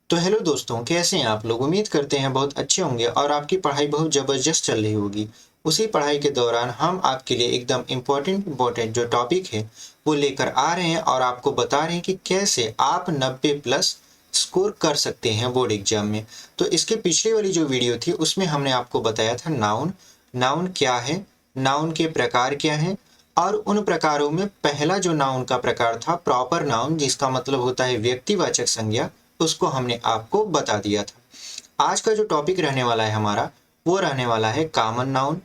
तो हेलो दोस्तों, कैसे हैं आप लोग। उम्मीद करते हैं बहुत अच्छे होंगे और आपकी पढ़ाई बहुत ज़बरदस्त चल रही होगी। उसी पढ़ाई के दौरान हम आपके लिए एकदम इम्पोर्टेंट जो टॉपिक है वो लेकर आ रहे हैं और आपको बता रहे हैं कि कैसे आप 90 प्लस स्कोर कर सकते हैं बोर्ड एग्जाम में। तो इसके पिछले वाली जो वीडियो थी उसमें हमने आपको बताया था नाउन नाउन क्या है, नाउन के प्रकार क्या हैं, और उन प्रकारों में पहला जो नाउन का प्रकार था प्रॉपर नाउन, जिसका मतलब होता है व्यक्तिवाचक संज्ञा, उसको हमने आपको बता दिया था। आज का जो टॉपिक रहने वाला है हमारा, वो रहने वाला है common noun,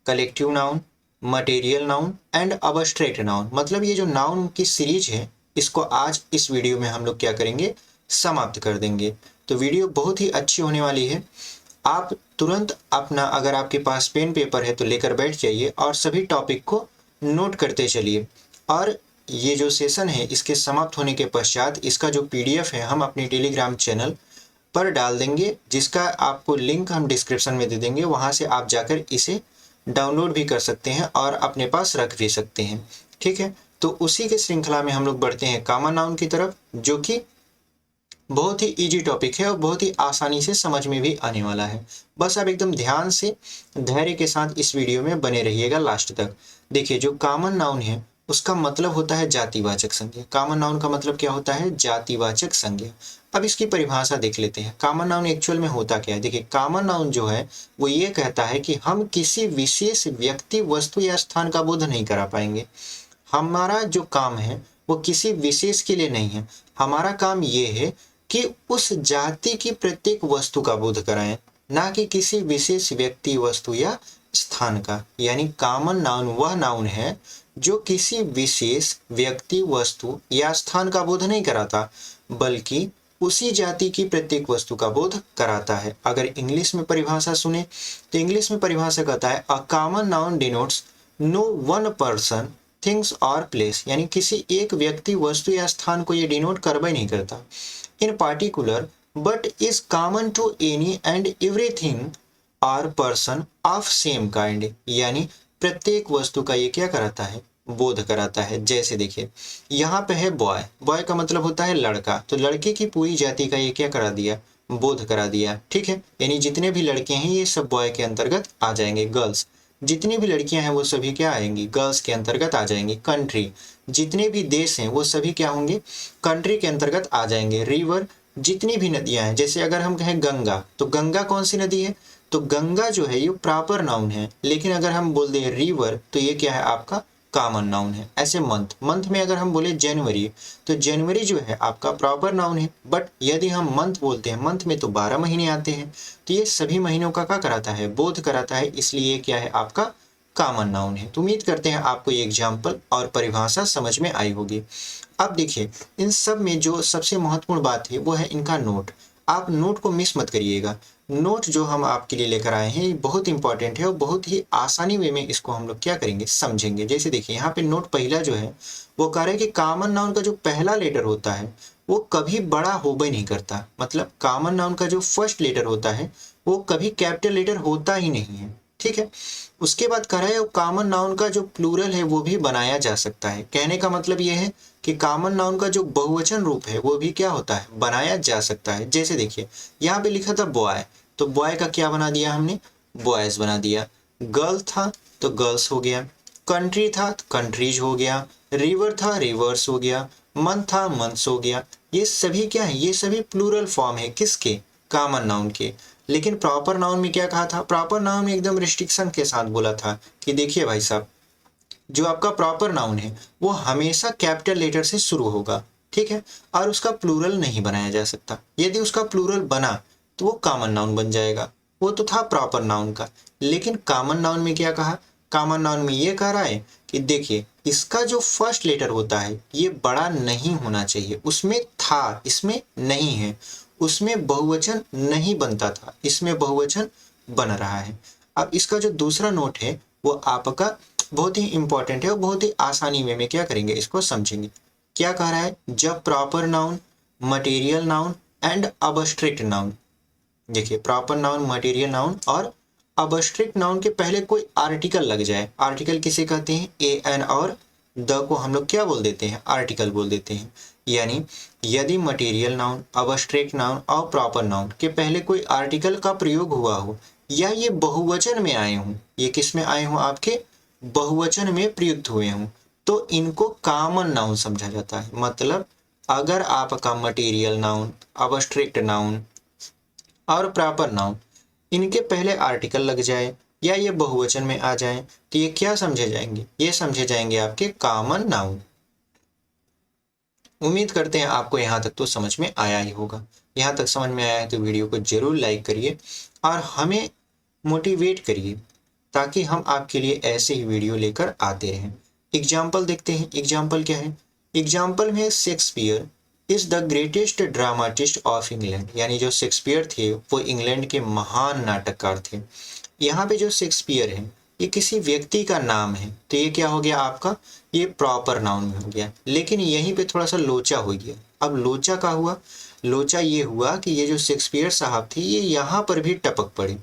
collective noun, material noun and abstract noun. मतलब ये जो नाउन की सीरीज है, इसको आज इस वीडियो में हम लोग क्या करेंगे, समाप्त कर देंगे। तो वीडियो बहुत ही अच्छी होने वाली है। आप तुरंत अपना, अगर आपके पास पेन पेपर है तो लेकर बैठ जाइए और सभी टॉपिक को नोट करते चलिए। और ये जो सेशन है इसके समाप्त होने के पश्चात इसका जो पीडीएफ है हम अपने टेलीग्राम चैनल पर डाल देंगे, जिसका आपको लिंक हम डिस्क्रिप्शन में दे देंगे। वहां से आप जाकर इसे डाउनलोड भी कर सकते हैं और अपने पास रख भी सकते हैं। ठीक है, तो उसी के श्रृंखला में हम लोग बढ़ते हैं कॉमन नाउन की तरफ, जो कि बहुत ही इजी टॉपिक है और बहुत ही आसानी से समझ में भी आने वाला है। बस आप एकदम ध्यान से धैर्य के साथ इस वीडियो में बने रहिएगा लास्ट तक। देखिए, जो कॉमन नाउन है उसका मतलब होता है जातिवाचक संज्ञा। कॉमन नाउन का मतलब क्या होता है, जातिवाचक संज्ञा। अब इसकी परिभाषा देख लेते हैं। कॉमन नाउन एक्चुअल में होता क्या है। देखिए, कॉमन नाउन जो है वो ये कहता है कि हम किसी विशेष व्यक्ति, वस्तु या स्थान का बोध नहीं करा पाएंगे। हमारा जो काम है वो किसी विशेष के लिए नहीं है। हमारा काम ये है कि उस जाति की प्रत्येक वस्तु का बोध कराएं, ना कि किसी विशेष व्यक्ति, वस्तु या स्थान का। यानी कॉमन नाउन वह नाउन है जो किसी विशेष व्यक्ति, वस्तु या स्थान का बोध नहीं कराता, बल्कि उसी जाति की प्रत्येक वस्तु का बोध कराता है। अगर इंग्लिश में परिभाषा सुने तो इंग्लिश में परिभाषा कहता है a common noun denotes no one person, things और प्लेस। यानी किसी एक व्यक्ति, वस्तु या स्थान को ये डिनोट करवा ही नहीं करता in particular, but is common to any and everything और पर्सन ऑफ सेम काइंड। यानी प्रत्येक वस्तु का ये क्या कराता है, बोध कराता है। जैसे देखिए, यहाँ पे है बॉय, बॉय का मतलब होता है लड़का, तो लड़के की पूरी जाति का ये क्या करा दिया, बोध करा दिया। ठीक है, यानी जितने भी लड़के हैं ये सब बॉय के अंतर्गत आ जाएंगे। गर्ल्स, जितनी भी लड़कियां हैं वो सभी क्या आएंगी, गर्ल्स के अंतर्गत आ जाएंगी। कंट्री, जितने भी देश हैं वो सभी क्या होंगे, कंट्री के अंतर्गत आ जाएंगे। रिवर, जितनी भी नदियां हैं, जैसे अगर हम कहें गंगा, तो गंगा कौन सी नदी है, तो गंगा जो है ये प्रॉपर नाउन है। लेकिन अगर हम बोल दें रिवर, तो ये क्या है, आपका कॉमन नाउन है। ऐसे मंथ, मंथ में अगर हम बोले जनवरी, तो जनवरी जो है आपका प्रॉपर नाउन है। बट यदि हम मंथ बोलते हैं, मंथ में तो 12 महीने आते हैं, तो ये सभी महीनों का क्या कराता है, बोध कराता है। इसलिए क्या है, आपका कॉमन नाउन है। तो उम्मीद करते हैं आपको ये एग्जाम्पल और परिभाषा समझ में आई होगी। अब देखिए, इन सब में जो सबसे महत्वपूर्ण बात है वो है इनका नोट। आप नोट को मिस मत करिएगा। नोट जो हम आपके लिए लेकर आए हैं ये बहुत इंपॉर्टेंट है और बहुत ही आसानी वे में इसको हम लोग क्या करेंगे, समझेंगे। जैसे देखिए, यहाँ पे नोट पहला जो है वो कह रहा है कि कॉमन नाउन का जो पहला लेटर होता है वो कभी बड़ा होबे नहीं करता। मतलब कॉमन नाउन का जो फर्स्ट लेटर होता है वो कभी कैपिटल लेटर होता ही नहीं है। ठीक है, उसके बाद कह रहा है कॉमन नाउन का जो प्लूरल है वो भी बनाया जा सकता है। कहने का मतलब ये है कि कॉमन नाउन का जो बहुवचन रूप है वो भी क्या होता है, बनाया जा सकता है। जैसे देखिए, यहाँ पे लिखा था बॉय, तो बॉय का क्या बना दिया हमने, बॉयज बना दिया। गर्ल था तो गर्ल्स हो गया, कंट्री था तो कंट्रीज हो गया, रिवर था रिवर्स हो गया, मंथ था मंथ्स हो गया। ये सभी क्या है, ये सभी प्लूरल फॉर्म है किसके, कॉमन नाउन के। लेकिन प्रॉपर नाउन में क्या कहा था, प्रॉपर नाउन में एकदम रिस्ट्रिक्शन के साथ बोला था कि देखिए भाई साहब, जो आपका प्रॉपर नाउन है वो हमेशा कैपिटल लेटर से शुरू होगा। ठीक है, और उसका प्लूरल नहीं बनाया जा सकता। यदि उसका प्लूरल बना तो वो कॉमन नाउन बन जाएगा। वो तो था प्रॉपर नाउन का। लेकिन कॉमन नाउन में क्या कहा, कॉमन नाउन में ये कह रहा है कि देखिए, इसका जो फर्स्ट लेटर होता है ये बड़ा नहीं होना चाहिए। उसमें था, इसमें नहीं है। उसमें बहुवचन नहीं बनता था, इसमें बहुवचन बन रहा है। अब इसका जो दूसरा नोट है वो आपका बहुत ही इंपॉर्टेंट है और बहुत ही आसानी में क्या करेंगे, इसको समझेंगे। क्या कह रहा है, जब proper noun, material noun and abstract noun, देखिए प्रॉपर नाउन, मटेरियल नाउन और अबस्ट्रैक्ट नाउन के पहले कोई आर्टिकल लग जाए। आर्टिकल किसे कहते हैं, ए एन और द को हम लोग क्या बोल देते हैं, आर्टिकल बोल देते हैं। यानी यदि मटेरियल नाउन, अब्स्ट्रैक्ट नाउन और प्रॉपर नाउन के पहले कोई आर्टिकल का प्रयोग हुआ हो या ये बहुवचन में आए हों, ये किस में आए हों, आपके बहुवचन में प्रयुक्त हुए हों, तो इनको कॉमन नाउन समझा जाता है। मतलब अगर आपका मटेरियल नाउन, अब्स्ट्रैक्ट नाउन और प्रॉपर नाउन इनके पहले आर्टिकल लग जाए या ये बहुवचन में आ जाए तो ये क्या समझे जाएंगे, ये समझे जाएंगे आपके कॉमन नाउन। उम्मीद करते हैं आपको यहाँ तक तो समझ में आया ही होगा। यहाँ तक समझ में आया है तो वीडियो को जरूर लाइक करिए और हमें मोटिवेट करिए ताकि हम आपके लिए ऐसे ही वीडियो लेकर आते रहें। एग्जाम्पल देखते हैं। एग्जाम्पल क्या है? एग्जाम्पल में Shakespeare is the greatest dramatist of England, यानी जो शेक्सपियर थे वो इंग्लैंड के महान नाटककार थे। यहाँ पे जो शेक्सपियर है ये किसी व्यक्ति का नाम है, तो ये क्या हो गया आपका, ये प्रॉपर नाउन में हो गया। लेकिन यहीं पे थोड़ा सा लोचा हो गया। अब लोचा का हुआ, लोचा ये हुआ कि ये जो शेक्सपियर साहब थे ये यहाँ पर भी टपक पड़े।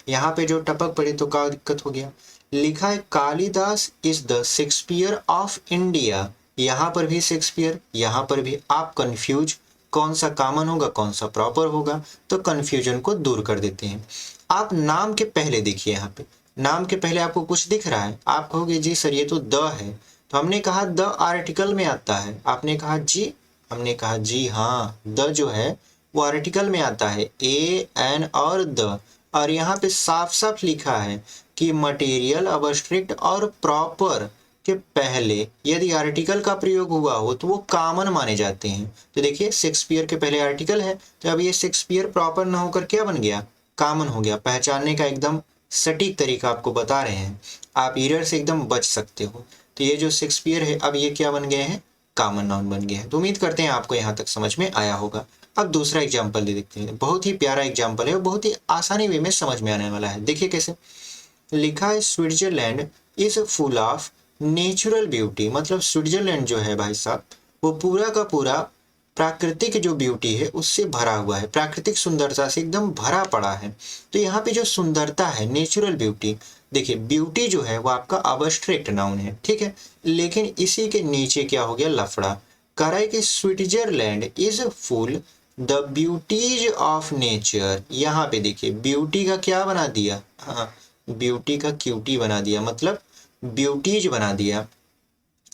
यहाँ पे जो टपक पड़े तो क्या दिक्कत हो गया, लिखा है Kalidas is the Shakespeare of India, यहाँ पर भी शेक्सपियर, यहाँ पर भी। आप कंफ्यूज कौन सा कॉमन होगा कौन सा प्रॉपर होगा, तो कंफ्यूजन को दूर कर देते हैं। आप नाम के पहले देखिए, यहाँ पे नाम के पहले आपको कुछ दिख रहा है, आप कहोगे जी सर ये तो द है, तो हमने कहा द आर्टिकल में आता है। आपने कहा जी, हमने कहा जी हाँ, द जो है वो आर्टिकल में आता है, ए एन और द। और यहाँ पे साफ साफ लिखा है कि मटेरियल, अब्स्ट्रैक्ट और प्रॉपर के पहले यदि आर्टिकल का प्रयोग हुआ हो तो वो कॉमन माने जाते हैं। तो देखिए शेक्सपियर के पहले आर्टिकल है, तो अब ये शेक्सपियर प्रॉपर ना होकर क्या बन गया, कॉमन हो गया। पहचानने का एकदम सटीक तरीका आपको बता रहे हैं, आप एरर से एकदम बच सकते हो। तो ये जो शेक्सपियर है अब ये क्या बन गए हैं, कॉमन नाउन बन गया है। तो उम्मीद करते हैं आपको यहाँ तक समझ में आया होगा। अब दूसरा एग्जाम्पल दे देखते हैं। बहुत ही प्यारा एग्जाम्पल है और बहुत ही आसानी वे में समझ में आने वाला है। देखिए कैसे लिखा है, Switzerland is full of natural beauty. मतलब स्विट्जरलैंड जो है भाई साहब वो पूरा का पूरा प्राकृतिक जो ब्यूटी है उससे भरा हुआ है, प्राकृतिक सुंदरता से एकदम भरा पड़ा है। तो यहाँ पे जो सुंदरता है, नेचुरल ब्यूटी, देखिए ब्यूटी जो है वो आपका अब्स्ट्रैक्ट नाउन है, ठीक है। लेकिन इसी के नीचे क्या हो गया, लफड़ा। कह रहा है कि Switzerland is full the beauties of nature. यहाँ पे देखिए ब्यूटी का क्या बना दिया, हाँ ब्यूटी का क्यूटी बना दिया, मतलब ब्यूटीज बना दिया।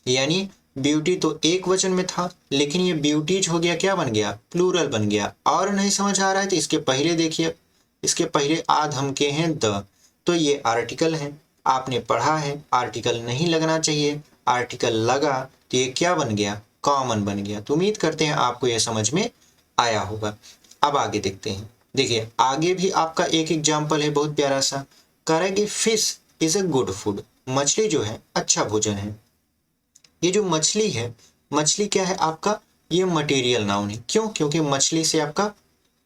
यानी ब्यूटी तो एक वचन में था लेकिन ये ब्यूटीज हो गया, क्या बन गया, प्लूरल बन गया। और नहीं समझ आ रहा है तो इसके पहले देखिए, इसके पहले आ धमके हैं द, तो ये आर्टिकल है, आपने पढ़ा है आर्टिकल नहीं लगना चाहिए, आर्टिकल लगा तो ये क्या बन गया, कॉमन बन गया। तो उम्मीद करते हैं आपको ये समझ में आया होगा। अब आगे देखते हैं। देखिए आगे भी आपका एक एग्जाम्पल है बहुत प्यारा सा, कह रहा है कि fish is a good food. मछली जो है अच्छा भोजन है। ये जो मछली है, मछली क्या है आपका, ये मटेरियल नाउन है। क्यों? क्योंकि मछली से आपका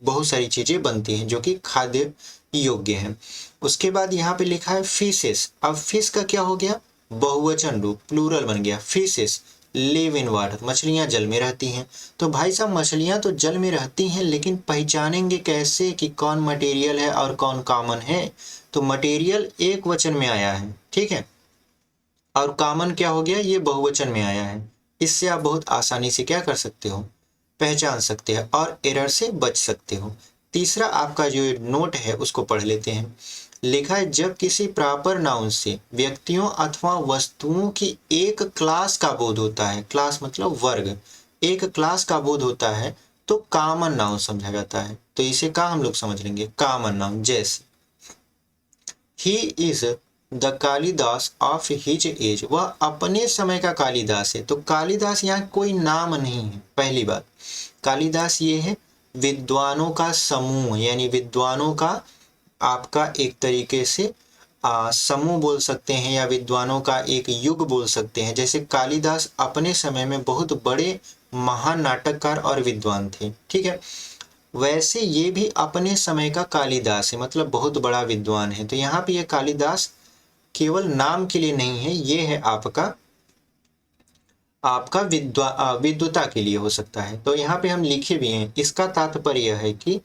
बहुत सारी चीजें बनती हैं जो कि खाद्य योग्य हैं। उसके बाद यहाँ पे लिखा है फिशेस। अब फिश का क्या हो गया, बहुवचन रूप, प्लूरल बन गया। फिशेस लिव इन वाटर, मछलियां जल में रहती हैं। तो भाई साहब मछलियां तो जल में रहती हैं लेकिन पहचानेंगे कैसे कि कौन मटेरियल है और कौन कॉमन है। तो मटेरियल एक वचन में आया है, ठीक है, और कॉमन क्या हो गया, ये बहुवचन में आया है। इससे आप बहुत आसानी से क्या कर सकते हो, पहचान सकते हैं और एरर से बच सकते हो। तीसरा आपका जो नोट है उसको पढ़ लेते हैं। लिखा है, जब किसी प्रॉपर नाउन से व्यक्तियों अथवा वस्तुओं की एक क्लास का बोध होता है, क्लास मतलब वर्ग, एक क्लास का बोध होता है तो कॉमन नाउन समझा जाता है। तो इसे क्या हम लोग समझ लेंगे, कॉमन नाउन। जैसे he is the Kalidas of his age, वह अपने समय का कालिदास है। तो कालिदास यहाँ कोई नाम नहीं है। पहली बात, कालिदास ये है विद्वानों का समूह, यानी विद्वानों का आपका एक तरीके से समूह बोल सकते हैं या विद्वानों का एक युग बोल सकते हैं। जैसे कालिदास अपने समय में बहुत बड़े महान नाटककार और विद्वान थे, ठीक है, वैसे ये भी अपने समय का कालिदास है, मतलब बहुत बड़ा विद्वान है। तो यहाँ पे ये कालिदास केवल नाम के लिए नहीं है, ये है आपका आपका विद्वता के लिए हो सकता है। तो यहाँ पे हम लिखे भी हैं, इसका तात्पर्य यह है कि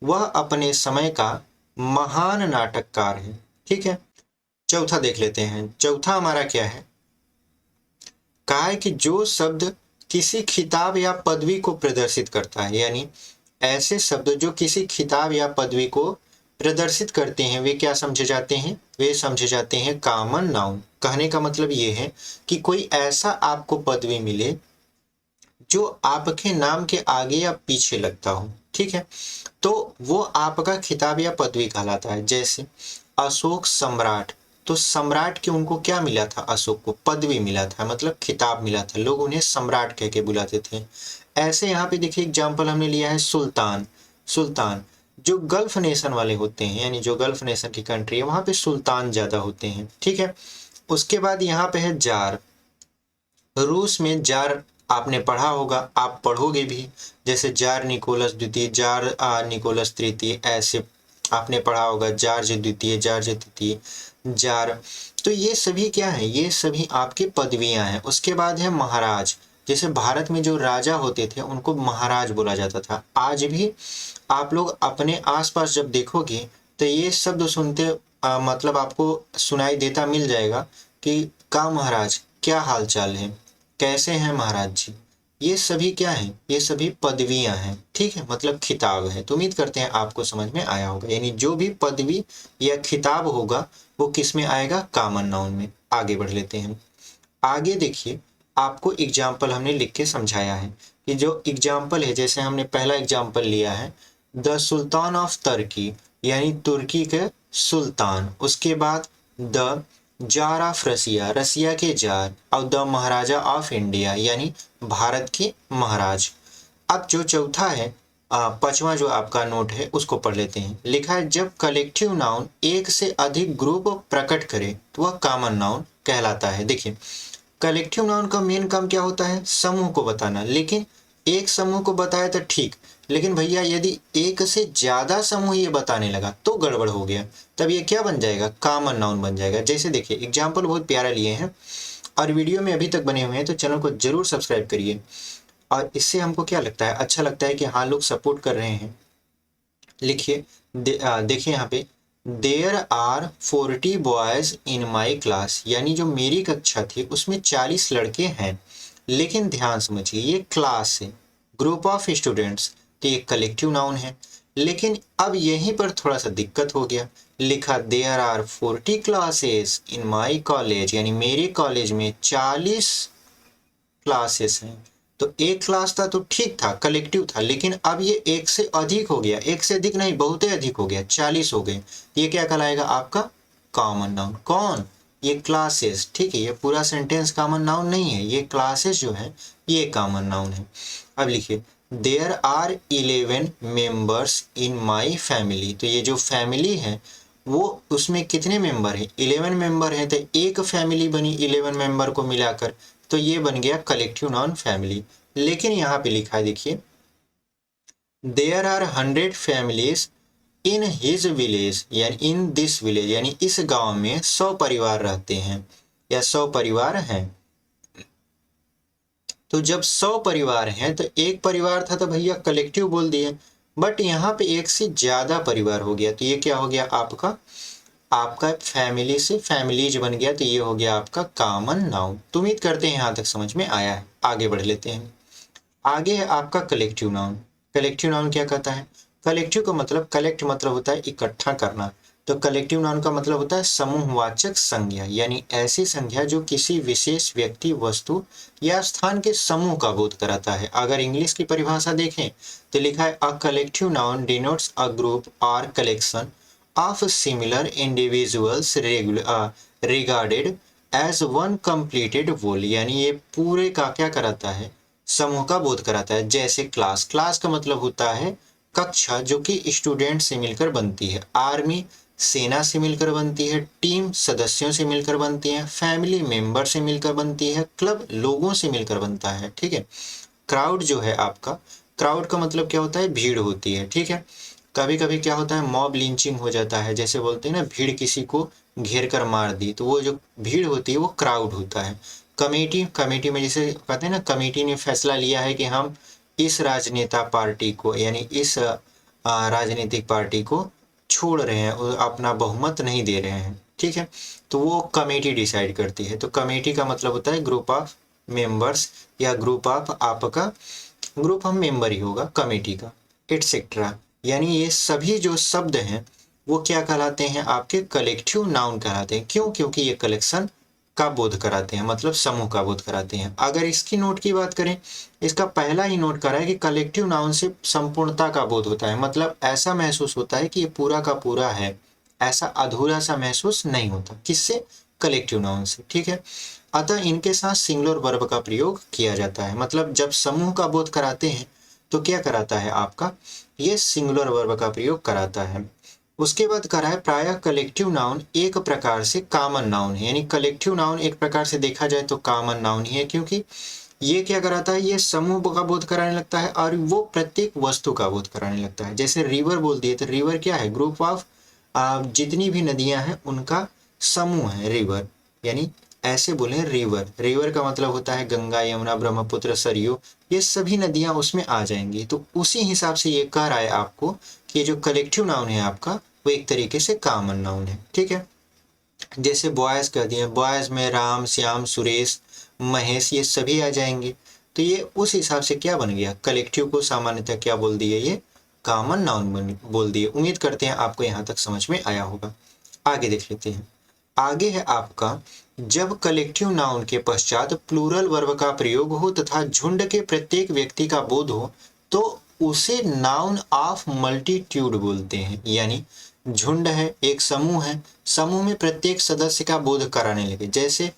वह अपने समय का महान नाटककार है, ठीक है। चौथा देख लेते हैं। चौथा हमारा क्या है, कहा है कि जो शब्द किसी खिताब या पदवी को प्रदर्शित करता है, यानी ऐसे शब्द जो किसी खिताब या पदवी को प्रदर्शित करते हैं वे क्या समझे जाते हैं, वे समझे जाते हैं कॉमन नाउन। कहने का मतलब ये है कि कोई ऐसा आपको पदवी मिले जो आपके नाम के आगे या पीछे लगता हो, ठीक है, तो वो आपका खिताब या पदवी कहलाता है। जैसे अशोक सम्राट, तो सम्राट के उनको क्या मिला था, अशोक को पदवी मिला था, मतलब खिताब मिला था, लोग उन्हें सम्राट कह के बुलाते थे। ऐसे यहाँ पे देखिए एग्जाम्पल हमने लिया है सुल्तान। सुल्तान जो गल्फ नेशन वाले होते हैं, यानी जो गल्फ नेशन की कंट्री है वहां पे सुल्तान ज्यादा होते हैं, ठीक है। उसके बाद यहाँ पे है जार। रूस में जार आपने पढ़ा होगा, आप पढ़ोगे भी, जैसे जार निकोलस द्वितीय, जार निकोलस तृतीय, ऐसे आपने पढ़ा होगा, जार्ज द्वितीय, जार्ज तृतीय, जार। तो ये सभी क्या है, ये सभी आपकी पदवियां हैं। उसके बाद है महाराज। जैसे भारत में जो राजा होते थे उनको महाराज बोला जाता था। आज भी आप लोग अपने आसपास जब देखोगे तो ये शब्द सुनते मतलब आपको सुनाई देता मिल जाएगा कि का महाराज, क्या हाल चाल है, कैसे हैं महाराज जी। ये सभी क्या है, ये सभी पदवियां हैं, ठीक है, मतलब खिताब है। तो उम्मीद करते हैं आपको समझ में आया होगा, यानी जो भी पदवी या खिताब होगा वो किस में आएगा, कॉमन नाउन में। आगे बढ़ लेते हैं। आगे देखिए, आपको एग्जाम्पल हमने लिख के समझाया है कि जो एग्जाम्पल है, जैसे हमने पहला एग्जाम्पल लिया है द सुल्तान ऑफ तुर्की, यानी तुर्की के सुल्तान। उसके बाद द जार ऑफ रसिया, रसिया के जार। और द महाराजा ऑफ इंडिया, यानी भारत के महाराज। अब जो चौथा है, पांचवा जो आपका नोट है उसको पढ़ लेते हैं। लिखा है जब कलेक्टिव नाउन एक से अधिक ग्रुप प्रकट करे तो वह कॉमन नाउन कहलाता है। देखिए कलेक्टिव नाउन का मेन काम क्या होता है, समूह को बताना। लेकिन एक समूह को बताया तो ठीक, लेकिन भैया यदि एक से ज्यादा समूह ये बताने लगा तो गड़बड़ हो गया, तब ये क्या बन जाएगा, कॉमन नाउन बन जाएगा। जैसे देखिए एग्जाम्पल बहुत प्यारा लिए हैं और वीडियो में अभी तक बने हुए हैं तो चैनल को जरूर सब्सक्राइब करिए। और इससे हमको क्या लगता है, अच्छा लगता है कि हाँ लोग सपोर्ट कर रहे हैं। लिखिए देखिए यहाँ पे there are 40 boys in my class, यानी जो मेरी कक्षा थी उसमें 40 लड़के हैं। लेकिन ध्यान समझिए ये क्लास है, ग्रुप ऑफ स्टूडेंट्स, तो ये कलेक्टिव नाउन है। लेकिन अब यहीं पर थोड़ा सा दिक्कत हो गया, लिखा there are 40 classes in my college, यानी मेरे कॉलेज में 40 क्लासेस हैं। तो एक क्लास था तो ठीक था, कलेक्टिव था, लेकिन अब ये एक से अधिक हो गया, एक से अधिक नहीं बहुत ही अधिक हो गया, 40 हो गए। ये क्या कहलाएगा आपका कॉमन नाउन। कौन, ये क्लासेस, ठीक है, ये पूरा सेंटेंस कॉमन नाउन नहीं है, ये क्लासेस जो है ये कॉमन नाउन है। अब लिखिए there are 11 members in my family, तो ये जो फैमिली है वो उसमें कितने मेंबर है, 11 मेंबर है, तो एक फैमिली बनी 11 मेंबर को मिलाकर, तो ये बन गया कलेक्टिव नाउन फैमिली। लेकिन यहाँ पे लिखा है देखिए there are 100 families in his village, यानी इन दिस विलेज, यानी इस गांव में 100 परिवार रहते हैं या 100 परिवार हैं। तो जब 100 परिवार हैं तो एक परिवार था तो भैया कलेक्टिव बोल दिए, बट यहाँ पे एक से ज्यादा परिवार हो गया तो ये क्या हो गया आपका, आपका फैमिली से फैमिलीज बन गया, तो ये हो गया आपका कॉमन नाउन। तो उम्मीद करते हैं यहाँ तक समझ में आया है। आगे बढ़ लेते हैं। आगे है आपका कलेक्टिव नाउन। कलेक्टिव नाउन क्या कहता है, कलेक्टिव का मतलब, कलेक्ट मतलब होता है इकट्ठा करना, तो कलेक्टिव नाउन का मतलब होता है समूहवाचक संज्ञा, यानी ऐसी संज्ञा जो किसी विशेष व्यक्ति, वस्तु या स्थान के समूह का बोध कराता है। अगर इंग्लिश की परिभाषा देखें तो लिखा है a collective noun denotes a group और collection of similar individuals regarded as one completed whole, यानी ये पूरे का क्या कराता है, समूह का बोध कराता है। जैसे क्लास, क्लास का मतलब होता है कक्षा जो कि स्टूडेंट से मिलकर बनती है, आर्मी सेना से मिलकर बनती है, टीम सदस्यों से मिलकर बनती है, फैमिली मेंबर से मिलकर बनती है, क्लब लोगों से मिलकर बनता है, ठीक है। क्राउड जो है आपका, क्राउड का मतलब क्या होता है, भीड़ होती है, ठीक है। कभी कभी क्या होता है मॉब लिंचिंग हो जाता है, जैसे बोलते हैं ना भीड़ किसी को घेर कर मार दी, तो वो जो भीड़ होती है वो क्राउड होता है। कमेटी, कमेटी में जैसे कहते हैं ना कमेटी ने फैसला लिया है कि हम इस राजनेता पार्टी को, यानी इस राजनीतिक पार्टी को छोड़ रहे हैं, अपना बहुमत नहीं दे रहे हैं, ठीक है, तो वो कमेटी डिसाइड करती है। तो कमेटी का मतलब होता है ग्रुप ऑफ मेंबर्स या ग्रुप ऑफ, आपका ग्रुप ऑफ मेंबर ही होगा कमेटी का, एटसेट्रा। यानी ये सभी जो शब्द हैं वो क्या कहलाते हैं, आपके कलेक्टिव नाउन कहलाते हैं। क्यों? क्योंकि ये कलेक्शन का बोध कराते हैं, मतलब समूह का बोध कराते हैं। अगर इसकी नोट की बात करें, इसका पहला ही नोट करा है कि कलेक्टिव नाउन से संपूर्णता का बोध होता है, मतलब ऐसा महसूस होता है कि ये पूरा का पूरा है, ऐसा अधूरा सा महसूस नहीं होता। किससे? कलेक्टिव नाउन से। ठीक है, अतः इनके साथ सिंगुलर वर्ब का प्रयोग किया जाता है। मतलब जब समूह का बोध कराते हैं तो क्या कराता है आपका, ये सिंगुलर वर्ब का प्रयोग कराता है। उसके बाद करा है प्रायः कलेक्टिव नाउन एक प्रकार से कॉमन नाउन है। यानी कलेक्टिव नाउन एक प्रकार से देखा जाए तो कॉमन नाउन ही है, क्योंकि ये क्या कराता है, ये समूह का बोध कराने लगता है और वो प्रत्येक वस्तु का बोध कराने लगता है। जैसे रिवर बोल दिए तो रिवर क्या है, ग्रुप ऑफ जितनी भी नदियां हैं उनका समूह है रिवर। यानी ऐसे बोले रिवर, रिवर का मतलब होता है गंगा, यमुना, ब्रह्मपुत्र, सरयू, ये सभी नदियां उसमें आ जाएंगी। तो उसी हिसाब से ये कह रहा है आपको कि जो कलेक्टिव नाउन है आपका वो एक तरीके से कॉमन नाउन है। ठीक है, जैसे बॉयज कह दिए, बॉयज में राम, श्याम, सुरेश, महेश ये सभी आ जाएंगे। तो ये उस हिसाब से क्या बन गया, कलेक्टिव को सामान्यतः क्या बोल दिए, ये कॉमन नाउन बोल दिए। उम्मीद करते हैं आपको यहाँ तक समझ में आया होगा। आगे देख लेते हैं। आगे है आपका, जब कलेक्टिव नाउन के पश्चात प्लूरल वर्ब का प्रयोग हो तथा झुंड के प्रत्येक व्यक्ति का बोध हो तो उसे नाउन ऑफ मल्टीट्यूड बोलते हैं। यानी झुंड है, एक समूह है, समूह में प्रत्येक सदस्य का बोध कराने लगे। जैसे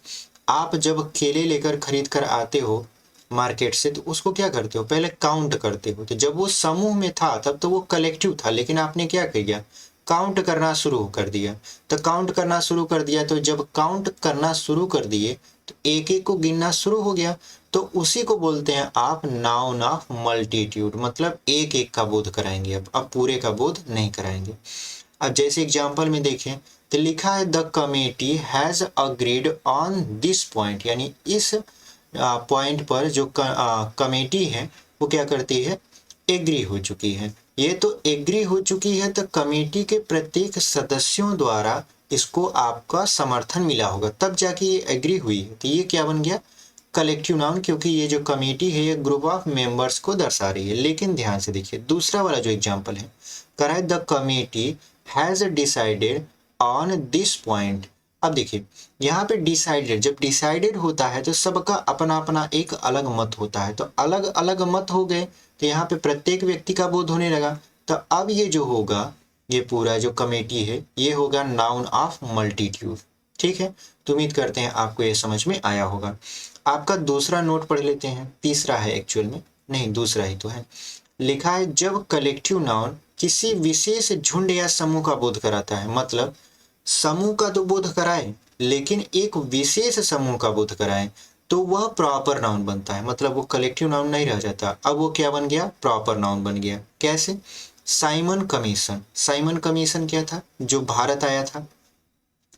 आप जब केले लेकर खरीद कर आते हो मार्केट से तो उसको क्या करते हो, पहले काउंट करते हो। तो जब वो समूह में था तब तो वो कलेक्टिव था, लेकिन आपने क्या किया, काउंट करना शुरू कर दिया। तो काउंट करना शुरू कर दिया, तो जब काउंट करना शुरू कर दिए तो एक एक को गिनना शुरू हो गया, तो उसी को बोलते हैं आप नाउन ऑफ मल्टीट्यूड। मतलब एक एक का बोध कराएंगे, अब पूरे का बोध नहीं कराएंगे। अब जैसे एग्जाम्पल में देखें तो लिखा है the committee has agreed on this point. यानी इस पॉइंट पर जो कमेटी है वो क्या करती है, एग्री हो चुकी है। ये तो एग्री हो चुकी है, तो कमेटी के प्रत्येक सदस्यों द्वारा इसको आपका समर्थन मिला होगा तब जाके ये एग्री हुई है। तो ये क्या बन गया, कलेक्टिव नाउन, क्योंकि ये जो कमेटी है ये ग्रुप ऑफ मेंबर्स को दर्शा रही है। लेकिन ध्यान से देखिए दूसरा वाला जो एग्जाम्पल है, करा है the committee has decided on this point. अब देखिए यहाँ पे डिसाइडेड, जब डिसाइडेड होता है तो सबका अपना अपना एक अलग मत होता है, तो अलग अलग मत हो गए तो यहाँ पे प्रत्येक व्यक्ति का बोध होने लगा। तो अब ये जो होगा, ये पूरा जो कमेटी है ये होगा नाउन ऑफ मल्टीट्यूड। ठीक है, तो उम्मीद करते हैं आपको ये समझ में आया होगा। आपका दूसरा नोट पढ़ लेते हैं, तीसरा है एक्चुअल में, नहीं दूसरा ही तो है। लिखा है जब कलेक्टिव नाउन किसी विशेष झुंड या समूह का बोध कराता है, मतलब समूह का तो बोध कराए लेकिन एक विशेष समूह का बोध कराए तो वह प्रॉपर नाउन बनता है। मतलब वो कलेक्टिव नाउन नहीं रह जाता, अब वो क्या बन गया, प्रॉपर नाउन बन गया। कैसे, साइमन कमीशन। साइमन कमीशन क्या था, जो भारत आया था।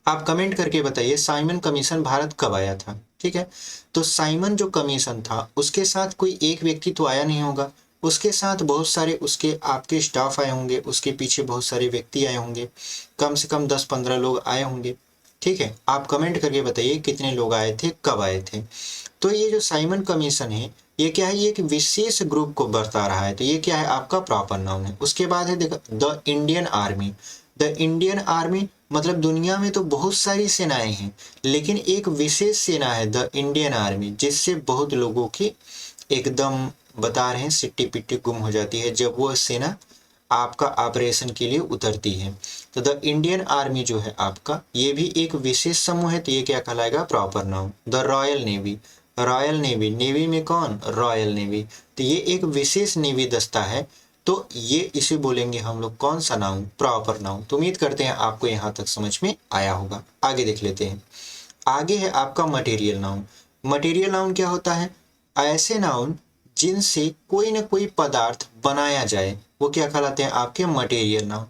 आप कमेंट करके बताइए साइमन कमीशन भारत कब आया था। ठीक है, तो साइमन जो कमीशन था उसके साथ कोई एक व्यक्ति तो आया नहीं होगा, उसके साथ बहुत सारे उसके आपके स्टाफ आए होंगे, उसके पीछे बहुत सारे व्यक्ति आए होंगे, कम से कम 10-15 लोग आए होंगे। ठीक है, आप कमेंट करके बताइए कितने लोग आए थे, कब आए थे। तो ये जो साइमन कमीशन है ये क्या है, ये एक विशेष ग्रुप को बता रहा है, तो ये क्या है आपका प्रॉपर नाउन है। उसके बाद है देखो the Indian army. The Indian army मतलब दुनिया में तो बहुत सारी सेनाएं हैं लेकिन एक विशेष सेना है द इंडियन आर्मी, जिससे बहुत लोगों की एकदम बता रहे हैं सिट्टी पिट्टी गुम हो जाती है जब वो सेना आपका ऑपरेशन के लिए उतरती है। तो द इंडियन आर्मी जो है आपका ये भी एक विशेष समूह है, तो ये क्या कहलाएगा, proper noun. The royal navy, royal navy, navy में कौन, रॉयल नेवी, तो ये एक विशेष नेवी दस्ता है, तो ये इसे बोलेंगे हम लोग कौन सा नाउन, प्रॉपर नाउन। तो उम्मीद करते हैं आपको यहाँ तक समझ में आया होगा। आगे देख लेते हैं। आगे है आपका मटेरियल नाउन। मटेरियल नाउन क्या होता है, ऐसे नाउन जिनसे कोई ना कोई पदार्थ बनाया जाए वो क्या कहलाते हैं आपके मटेरियल नाउन।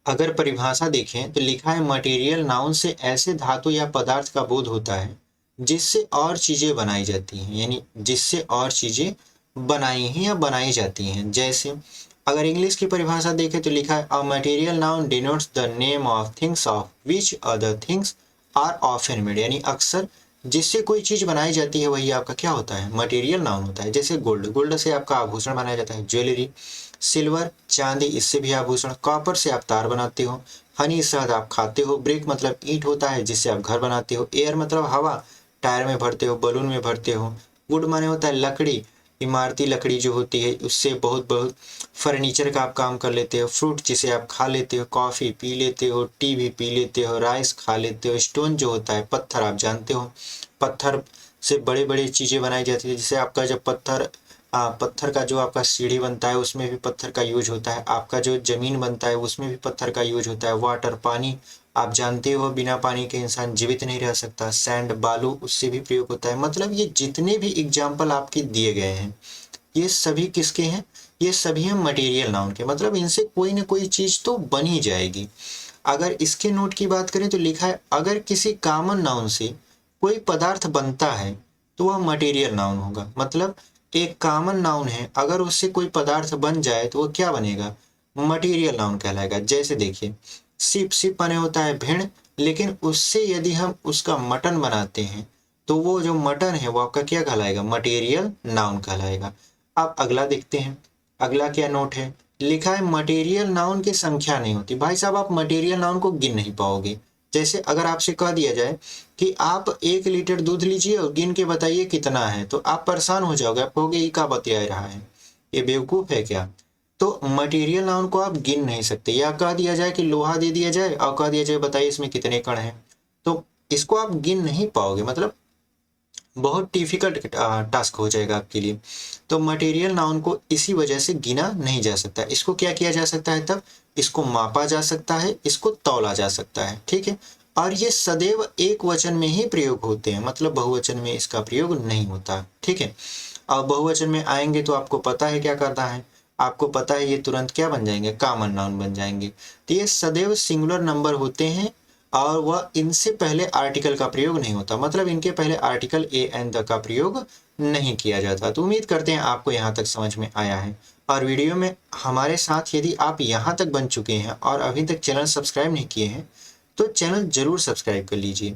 अगर परिभाषा देखें तो लिखा है मटेरियल नाउन से ऐसे धातु या पदार्थ का बोध होता है जिससे और चीजें बनाई जाती हैं, यानी जिससे और चीजें बनाई हैं या बनाई जाती हैं। जैसे अगर इंग्लिश की परिभाषा देखें तो लिखा है a material noun denotes the name of things of which other things are often made. यानी अक्सर जिससे कोई चीज बनाई जाती है वही आपका क्या होता है, मटेरियल नाउन होता है। जैसे गोल्ड, गोल्ड से आपका आभूषण बनाया जाता है, ज्वेलरी। सिल्वर, चांदी, इससे भी आभूषण। कॉपर से आप तार बनाते हो। हनी, शहद आप खाते हो। ब्रिक मतलब ईंट होता है जिससे आप घर बनाते हो। एयर मतलब हवा, टायर में भरते हो, बलून में भरते हो। वुड माने होता है लकड़ी, इमारती लकड़ी जो होती है उससे बहुत बहुत फर्नीचर का आप काम कर लेते हो। फ्रूट जिसे आप खा लेते हो। कॉफ़ी पी लेते हो, टी भी पी लेते हो, राइस खा लेते हो। स्टोन जो होता है पत्थर, आप जानते हो पत्थर से बड़े बड़ी चीज़ें बनाई जाती है। जैसे आपका जब पत्थर का जो आपका सीढ़ी बनता है उसमें भी पत्थर का यूज होता है। आपका जो जमीन बनता है उसमें भी पत्थर का यूज होता है। वाटर, पानी, आप जानते हो बिना पानी के इंसान जीवित नहीं रह सकता। सैंड, बालू, उससे भी प्रयोग होता है। मतलब ये जितने भी एग्जाम्पल आपके दिए गए हैं ये सभी किसके हैं, ये सभी हैं मटेरियल नाउन के। मतलब इनसे कोई ना कोई चीज तो बन ही जाएगी। अगर इसके नोट की बात करें तो लिखा है अगर किसी कॉमन नाउन से कोई पदार्थ बनता है तो वह मटेरियल नाउन होगा। मतलब एक कॉमन नाउन है, अगर उससे कोई पदार्थ बन जाए तो वह क्या बनेगा, मटेरियल नाउन कहलाएगा। जैसे देखिए सिप, सिप बने होता है भेड़, लेकिन उससे यदि हम उसका मटन बनाते हैं तो वो जो मटन है वो आपका क्या कहलाएगा, मटेरियल नाउन कहलाएगा। अब अगला देखते हैं, अगला क्या नोट है, लिखा है मटेरियल नाउन की संख्या नहीं होती। भाई साहब आप मटेरियल नाउन को गिन नहीं पाओगे। जैसे अगर आपसे कह दिया जाए कि आप 1 लीटर दूध लीजिए और गिन के बताइए कितना है, तो आप परेशान हो जाओगे, आप कहोगे ये क्या बतिया रहा है, ये बेवकूफ है क्या। तो मटेरियल नाउन को आप गिन नहीं सकते। या कह दिया जाए कि लोहा दे दिया जाए और कह दिया जाए बताइए इसमें कितने कण हैं, तो इसको आप गिन नहीं पाओगे। मतलब बहुत डिफिकल्ट टास्क हो जाएगा आपके लिए। तो मटेरियल नाउन को इसी वजह से गिना नहीं जा सकता। इसको क्या किया जा सकता है, तब इसको मापा जा सकता है, इसको तौला जा सकता है, ठीक है। और ये सदैव एक वचन में ही प्रयोग होते हैं, मतलब बहुवचन में इसका प्रयोग नहीं होता, ठीक है। और बहुवचन में आएंगे तो आपको पता है क्या करना है, आपको पता है ये तुरंत क्या बन जाएंगे, कॉमन नाउन बन जाएंगे। तो ये सदैव सिंगुलर नंबर होते हैं और वह इनसे पहले आर्टिकल का प्रयोग नहीं होता। मतलब इनके पहले आर्टिकल ए एन द का प्रयोग नहीं किया जाता। तो उम्मीद करते हैं आपको यहाँ तक समझ में आया है। और वीडियो में हमारे साथ यदि आप यहाँ तक बन चुके हैं और अभी तक चैनल सब्सक्राइब नहीं किए हैं तो चैनल जरूर सब्सक्राइब कर लीजिए।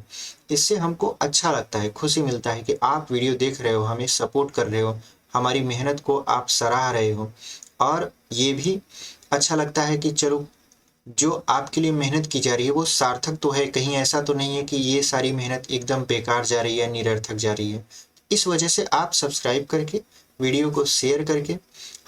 इससे हमको अच्छा लगता है, खुशी मिलता है कि आप वीडियो देख रहे हो, हमें सपोर्ट कर रहे हो, हमारी मेहनत को आप सराह रहे हो। और ये भी अच्छा लगता है कि चलो जो आपके लिए मेहनत की जा रही है वो सार्थक तो है, कहीं ऐसा तो नहीं है कि ये सारी मेहनत एकदम बेकार जा रही है, निरर्थक जा रही है। इस वजह से आप सब्सक्राइब करके वीडियो को शेयर करके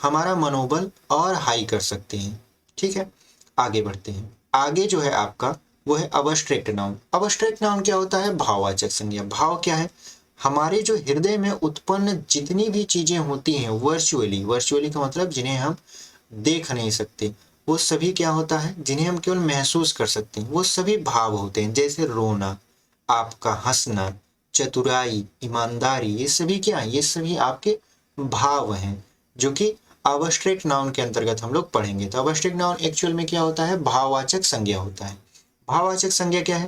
हमारा मनोबल और हाई कर सकते हैं, ठीक है। आगे बढ़ते हैं। आगे जो है आपका वो है अबस्ट्रैक्ट नाउन। अबस्ट्रैक्ट नाउन क्या होता है, भाववाचक संज्ञा। भाव क्या है, हमारे जो हृदय में उत्पन्न जितनी भी चीजें होती हैं वर्चुअली, वर्चुअली का मतलब जिन्हें हम देख नहीं सकते, वो सभी क्या होता है, जिन्हें हम केवल महसूस कर सकते हैं, वो सभी भाव होते हैं। जैसे रोना, आपका हंसना, चतुराई, ईमानदारी, ये सभी क्या है, ये सभी आपके भाव हैं जो कि अबस्ट्रैक्ट नाउन के अंतर्गत हम लोग पढ़ेंगे। तो अबस्ट्रैक्ट नाउन एक्चुअल में क्या होता है, भाववाचक संज्ञा होता है। भाववाचक संज्ञा क्या है,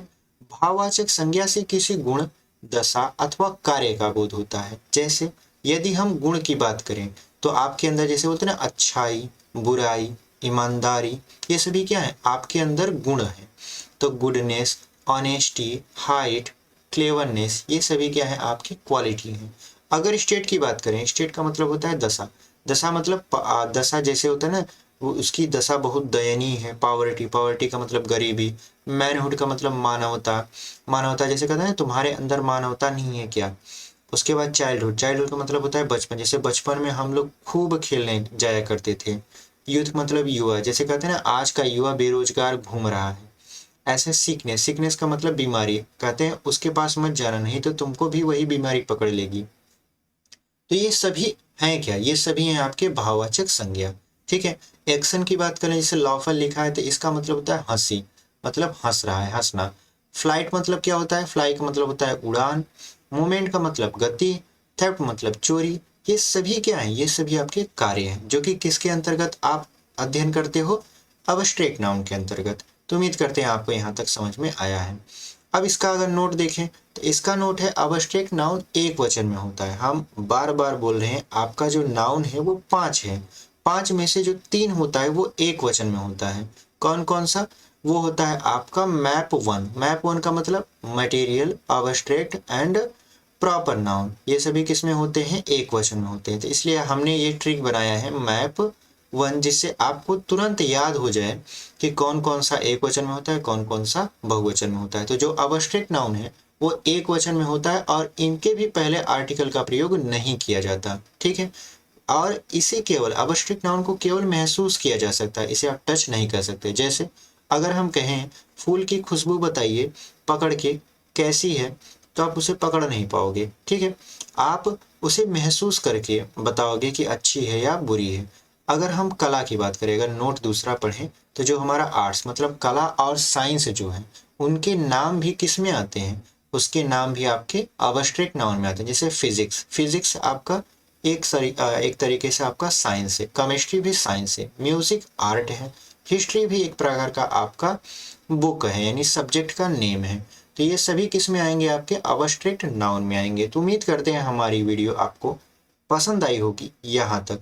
भाववाचक संज्ञा से किसी गुण, दशा अथवा कार्य का बोध होता है। जैसे यदि हम गुण की बात करें तो आपके अंदर जैसे बोलते हैं ना अच्छाई, बुराई, ईमानदारी, ये सभी क्या है, आपके अंदर गुण है। तो गुडनेस, ऑनेस्टी, हाइट, क्लेवरनेस, ये सभी क्या है, आपकी क्वालिटी है। अगर स्टेट की बात करें, स्टेट का मतलब होता है दशा। दशा मतलब दशा जैसे होता है ना, वो उसकी दशा बहुत दयनीय है। पावर्टी, पावर्टी का मतलब गरीबी। मैनहुड का मतलब मानवता, मानवता जैसे कहते हैं तुम्हारे अंदर मानवता नहीं है क्या। उसके बाद चाइल्डहुड, चाइल्डहुड का मतलब होता है बचपन। जैसे बचपन में हम लोग खूब खेलने जाया करते थे। यूथ मतलब युवा, जैसे कहते हैं ना आज का युवा बेरोजगार घूम रहा है। ऐसे सीकनेस, सीकनेस का मतलब बीमारी, कहते हैं उसके पास मत जाना नहीं तो तुमको भी वही बीमारी पकड़ लेगी। तो ये सभी हैं क्या, ये सभी हैं आपके भाववाचक संज्ञा, ठीक है। एक्शन की बात करें, जैसे लॉफल लिखा है तो इसका मतलब होता है हंसी, मतलब हंस रहा है, हंसना। फ्लाइट मतलब क्या होता है, फ्लाई का मतलब होता है उड़ान। मूवमेंट का मतलब गति। थेफ्ट मतलब चोरी। ये सभी क्या है, ये सभी आपके कार्य हैं जो कि किसके अंतर्गत आप अध्ययन करते हो, अबस्ट्रैक्ट नाउन के अंतर्गत। तो उम्मीद करते हैं आपको यहाँ तक समझ में आया है। अब इसका अगर नोट देखें तो इसका नोट है अबस्ट्रैक्ट नाउन एक वचन में होता है। हम बार बार बोल रहे हैं आपका जो नाउन है वो 5 है, 5 में से जो 3 होता है वो एक वचन में होता है। कौन कौन सा, वो होता है आपका मैप 1। मैप 1 का मतलब material, abstract and proper noun, ये सभी किसमें होते हैं, एक वचन में होते हैं। तो इसलिए हमने ये ट्रिक बनाया है मैप 1, जिससे आपको तुरंत याद हो जाए कि कौन कौन सा एक वचन में होता है, कौन कौन सा बहुवचन में होता है। तो जो अब्स्ट्रैक्ट नाउन है वो एक वचन में होता है और इनके भी पहले आर्टिकल का प्रयोग नहीं किया जाता, ठीक है। और इसे केवल अब्स्ट्रैक्ट नाउन को केवल महसूस किया जा सकता है, इसे आप टच नहीं कर सकते। जैसे अगर हम कहें फूल की खुशबू बताइए पकड़ के कैसी है, तो आप उसे पकड़ नहीं पाओगे, ठीक है। आप उसे महसूस करके बताओगे कि अच्छी है या बुरी है। अगर हम कला की बात करें, अगर नोट दूसरा पढ़ें, तो जो हमारा आर्ट्स मतलब कला और साइंस जो है उनके नाम भी किस में आते हैं, उसके नाम भी आपके अब्स्ट्रैक्ट नाउन में आते हैं। जैसे फिजिक्स, फिजिक्स आपका एक तरीके से आपका साइंस है, केमिस्ट्री भी साइंस है, म्यूजिक आर्ट है, हिस्ट्री भी एक प्रकार का आपका बुक है यानी सब्जेक्ट का नेम है। तो ये सभी किस में आएंगे, आपके अब्स्ट्रैक्ट नाउन में आएंगे। तो उम्मीद करते हैं हमारी वीडियो आपको पसंद आई होगी यहाँ तक।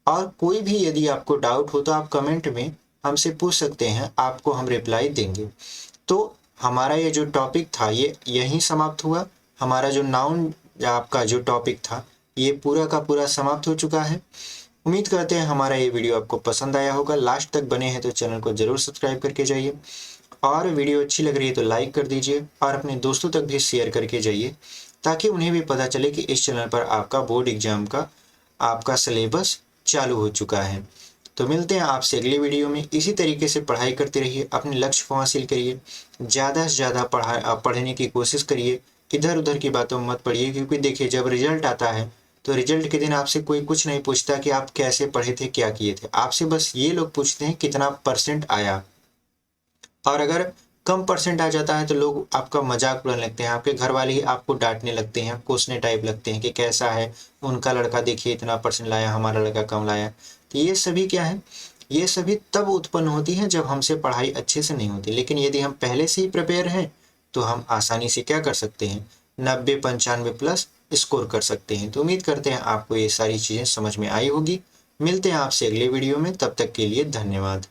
और कोई भी यदि आपको डाउट हो तो आप कमेंट में हमसे पूछ सकते हैं, आपको हम रिप्लाई देंगे। तो हमारा ये जो टॉपिक था ये यहीं समाप्त हुआ। हमारा जो नाउन आपका जो टॉपिक था ये पूरा का पूरा समाप्त हो चुका है। उम्मीद करते हैं हमारा ये वीडियो आपको पसंद आया होगा। लास्ट तक बने हैं तो चैनल को जरूर सब्सक्राइब करके जाइए, और वीडियो अच्छी लग रही है तो लाइक कर दीजिए और अपने दोस्तों तक भी शेयर करके जाइए, ताकि उन्हें भी पता चले कि इस चैनल पर आपका बोर्ड एग्जाम का आपका सिलेबस चालू हो चुका है। तो मिलते हैं आपसे अगले वीडियो में। इसी तरीके से पढ़ाई करते रहिए, अपने लक्ष्य को हासिल करिए, ज़्यादा से ज़्यादा पढ़ने की कोशिश करिए, इधर उधर की बातों में मत पढ़िए। क्योंकि देखिए जब रिजल्ट आता है तो रिजल्ट के दिन आपसे कोई कुछ नहीं पूछता कि आप कैसे पढ़े थे, क्या किए थे। आपसे बस ये लोग पूछते हैं कितना परसेंट आया। और अगर कम परसेंट आ जाता है तो लोग आपका मजाक उड़ाने लगते हैं, आपके घर वाले ही आपको डांटने लगते हैं, कोसने टाइप लगते हैं कि कैसा है उनका लड़का, देखिए इतना परसेंट लाया, हमारा लड़का कम लाया। तो ये सभी क्या है, ये सभी तब उत्पन्न होती है जब हमसे पढ़ाई अच्छे से नहीं होती। लेकिन यदि हम पहले से ही प्रिपेयर हैं तो हम आसानी से क्या कर सकते हैं, 90-95 प्लस स्कोर कर सकते हैं। तो उम्मीद करते हैं आपको ये सारी चीज़ें समझ में आई होगी। मिलते हैं आपसे अगले वीडियो में, तब तक के लिए धन्यवाद।